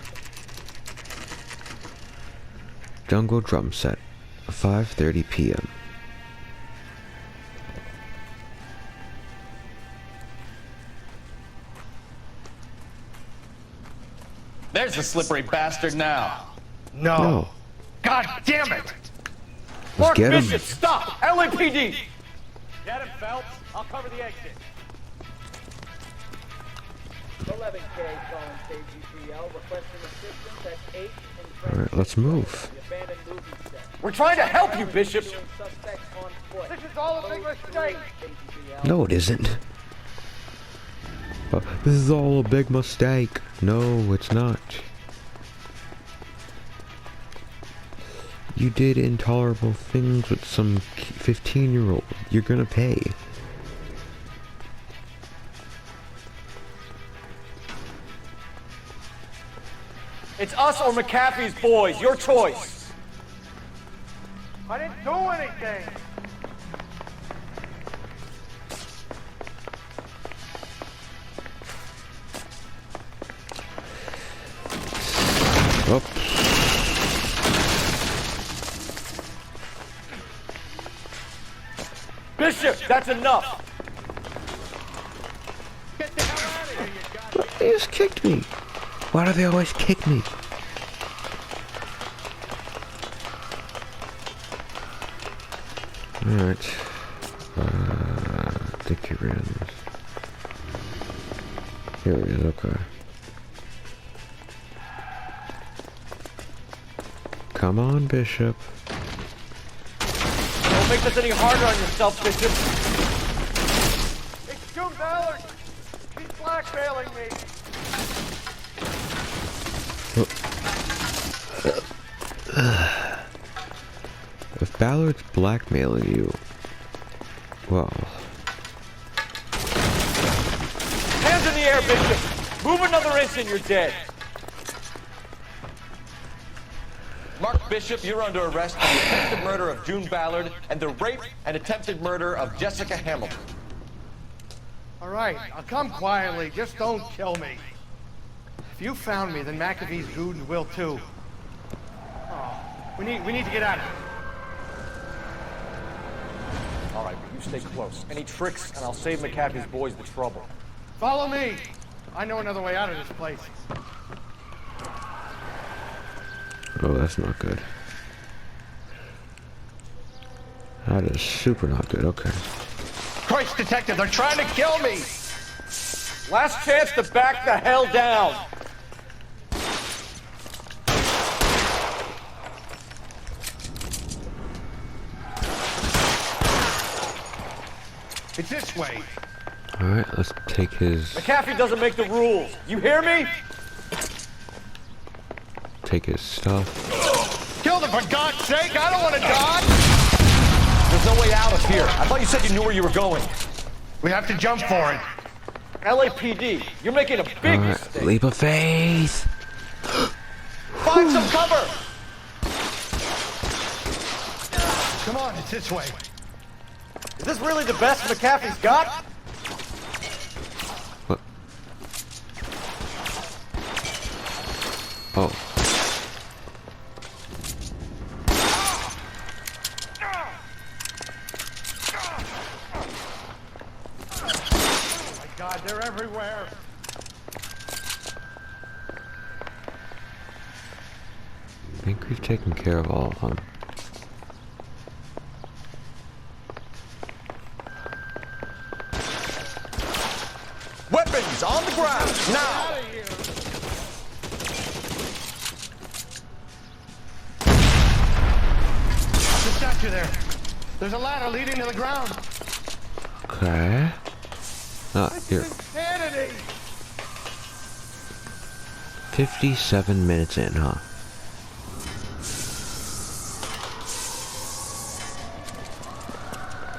Jungle drum set, 5:30 p.m. There's the slippery bastard now. No. God damn it! Let's Mark get him. Bishop, stop! LAPD! Get him, Phelps. I'll cover the exit. 11K calling KGPL, requesting assistance at 8 in All right, let's move. the abandoned movie set. We're trying to help you, Bishop! Suspect on foot. This is all a big mistake. No, it isn't. This is all a big mistake. No, it's not. You did intolerable things with some 15-year-old. You're gonna pay. It's us or McAfee's boys, your choice. I didn't do anything. Oh. Bishop, that's enough! They just kicked me. Why do they always kick me? Alright. I think he ran this. Here he is, okay. Come on, Bishop. Don't make this any harder on yourself, Bishop. It's June Ballard. He's blackmailing me. If Ballard's blackmailing you, well... Hands in the air, Bishop! Move another inch and you're dead! Mark Bishop, you're under arrest for the attempted murder of June Ballard and the rape and attempted murder of Jessica Hamilton. All right, I'll come quietly. Just don't kill me. If you found me, then McAfee's goons will too. Oh, we need to get out of here. All right, but you stay close. Any tricks, and I'll save McAfee's boys the trouble. Follow me. I know another way out of this place. Oh, that's not good. That is super not good, okay. Christ, detective, they're trying to kill me! Last chance to back the hell down! It's this way. Alright, let's take his... McAfee doesn't make the rules. You hear me? Take his stuff. Kill them, for God's sake! I don't want to dodge! There's no way out of here. I thought you said you knew where you were going. We have to jump for it. LAPD, you're making a big mistake. Leap of faith! Find some cover! Come on, it's this way. Is this really the best McAfee's got? What? Oh. Oh my God, they're everywhere. I think we've taken care of all of them. Weapons on the ground, now! Just got you there. There's a ladder leading to the ground. Okay. Ah, here. Insanity! 57 minutes in, huh?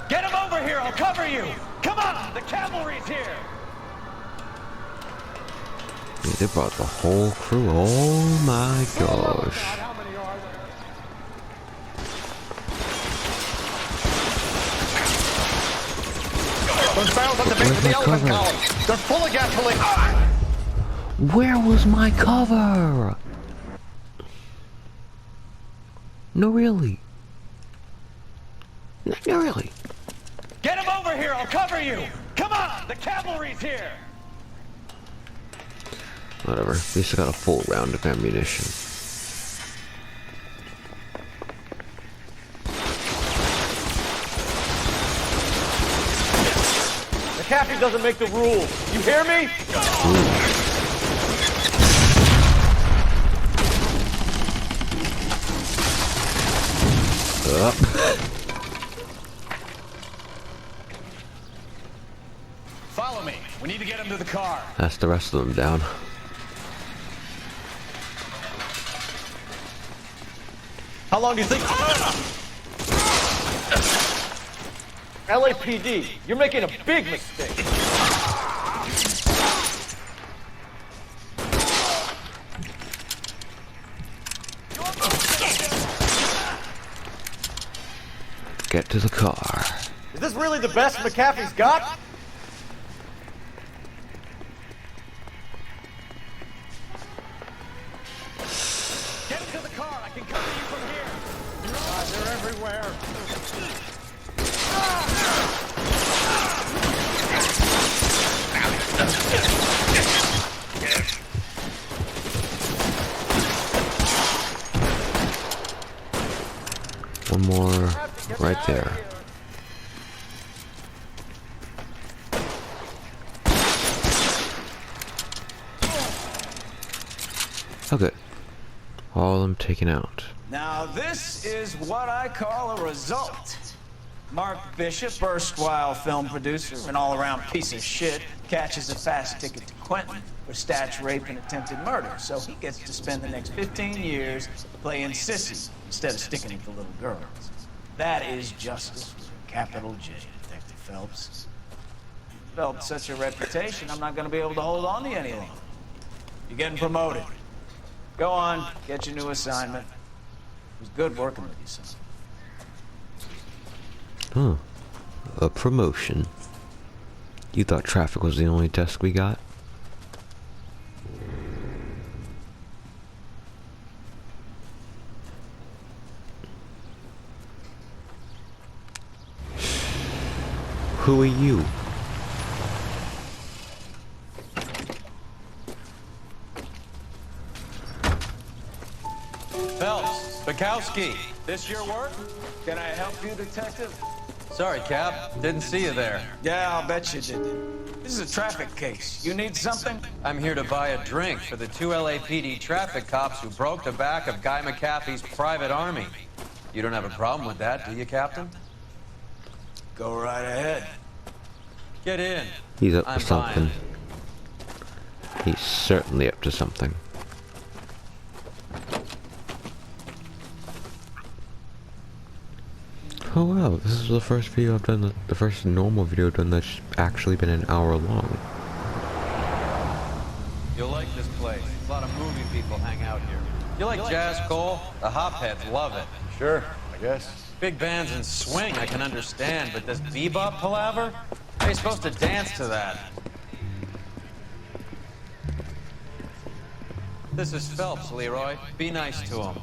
Get him over here, I'll cover you! Come on, the cavalry's here! Yeah, they brought the whole crew. Oh my gosh. How many are there? Those barrels at the base of the elephant column. They're full of gasoline. Where was my cover? No, really. No, really. Get him over here, I'll cover you! Come on, the cavalry's here! Whatever. At least I got a full round of ammunition. McAfee doesn't make the rules. You hear me? Follow me. We need to get him to the car. That's the rest of them down. How long do you think? LAPD, you're making a big mistake. Get to the car. Is this really the best McAfee's got? everywhere. One more right there. Okay. All of them taken out. Now this is what I call a result. Mark Bishop, erstwhile film producer and all-around piece of shit, catches a fast ticket to Quentin for statutory rape and attempted murder, so he gets to spend the next 15 years playing sissy instead of sticking with the little girls. That is justice with a capital J, Detective Phelps. Developed such a reputation, I'm not going to be able to hold on to you any longer. You're getting promoted. Go on, get your new assignment. It was good working with you, son. Huh. A promotion. You thought traffic was the only desk we got? Who are you? Phelps, Bukowski, this your work? Can I help you, Detective? Sorry, Cap. Didn't see you there. Yeah, I'll bet you did. This is a traffic case. You need something? I'm here to buy a drink for the 2 LAPD traffic cops who broke the back of Guy McAfee's private army. You don't have a problem with that, do you, Captain? Go right ahead. Get in. He's up I'm to something. buying. He's certainly up to something. Oh wow, this is the first video I've done, the first normal video I've done that's actually been an hour long. You'll like this place. A lot of movie people hang out here. You like jazz, Cole? The hopheads love it. Sure, I guess. Big bands and swing I can understand, but this bebop palaver? How are you supposed to dance to that? This is Phelps, Leroy. Be nice to him.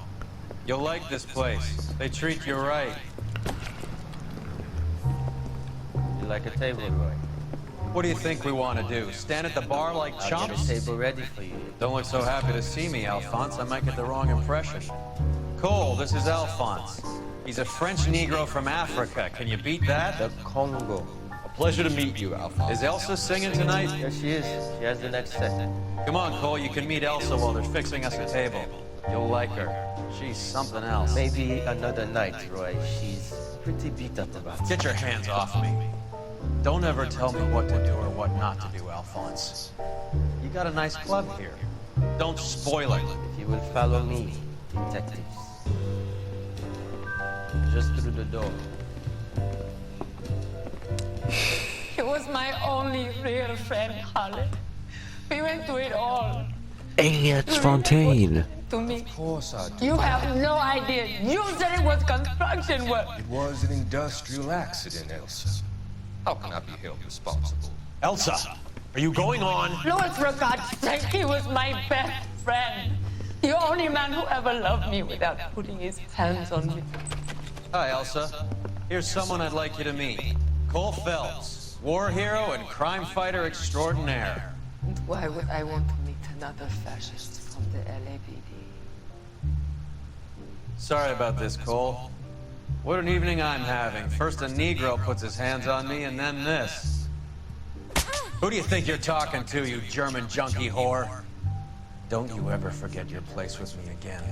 You'll like this place. They treat you right. You like a table, Roy? What do you think we want to do? Stand at the bar like I'll chumps? get a table ready for you. Don't look so happy to see me, Alphonse. I might get the wrong impression. Cole, this is Alphonse. He's a French Negro from Africa. Can you beat that? The Congo. A pleasure to meet you, Alphonse. Is Elsa singing tonight? Yes, she is. She has the next set. Come on, Cole. You can meet Elsa while they're fixing us a table. You'll like her. She's something else. Maybe another night, Roy. She's pretty beat up about it. Get your hands off me. Don't ever tell me what to do or what not to do, Alphonse. You got a nice club here. Don't spoil it. If you will follow me, detectives. Just through the door. He was my only real friend, Harley. We went through it all. Hey, it's Fontaine. To me. Of course I do. You have no idea. You said it was construction work. It was an industrial accident, Elsa. How can I be held responsible? Elsa, are you going on? Louis, for God's sake, he was my best friend. The only man who ever loved me without putting his hands on me. Hi, Elsa. Here's someone I'd like you to meet. Cole Phelps, war hero and crime fighter extraordinaire. And why would I want to meet another fascist from the LAPD? Sorry about this, Cole. What an evening I'm having. First a Negro puts his hands on me, and then this. Who do you think you're talking to, you German junkie whore? Don't you ever forget your place with me again.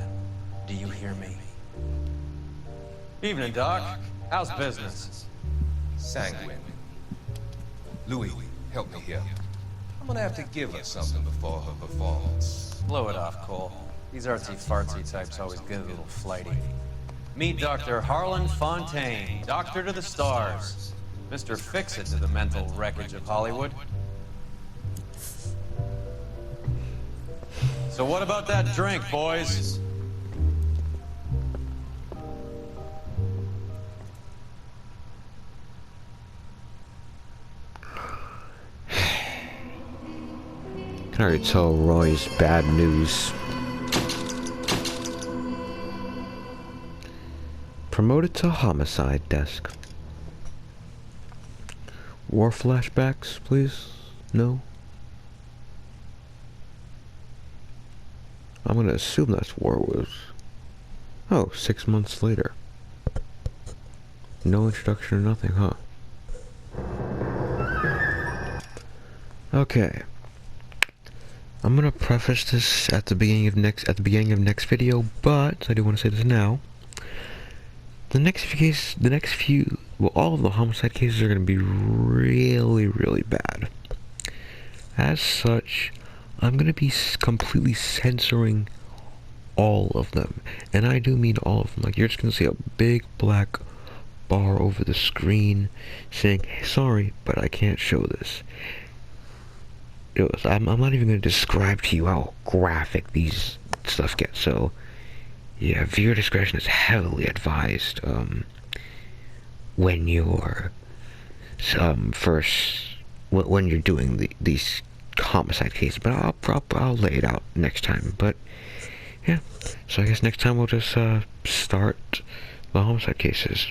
Do you hear me? Evening, Doc. How's business? Sanguine. Louis, help me here. I'm gonna have to give her something before her performance. Blow it off, Cole. These artsy-fartsy types always get a little flighty. Meet Dr. Harlan Fontaine, doctor to the stars. Mr. Fix-It to the mental wreckage of Hollywood. So what about that drink, boys? Can already tell Roy's bad news. promoted to homicide desk. War flashbacks, please? No? I'm gonna assume that's war was... Oh, 6 months later. No introduction or nothing, huh? Okay. I'm gonna preface this at the beginning of next video, but I do want to say this now. Well, all of the homicide cases are gonna be really, really bad. As such, I'm gonna be completely censoring all of them, and I do mean all of them. Like, you're just gonna see a big black bar over the screen saying, hey, sorry, but I can't show this. I'm not even going to describe to you how graphic these stuff get, so yeah, viewer discretion is heavily advised when you're when you're doing these homicide cases, but I'll lay it out next time. But yeah, so I guess next time we'll just start the homicide cases.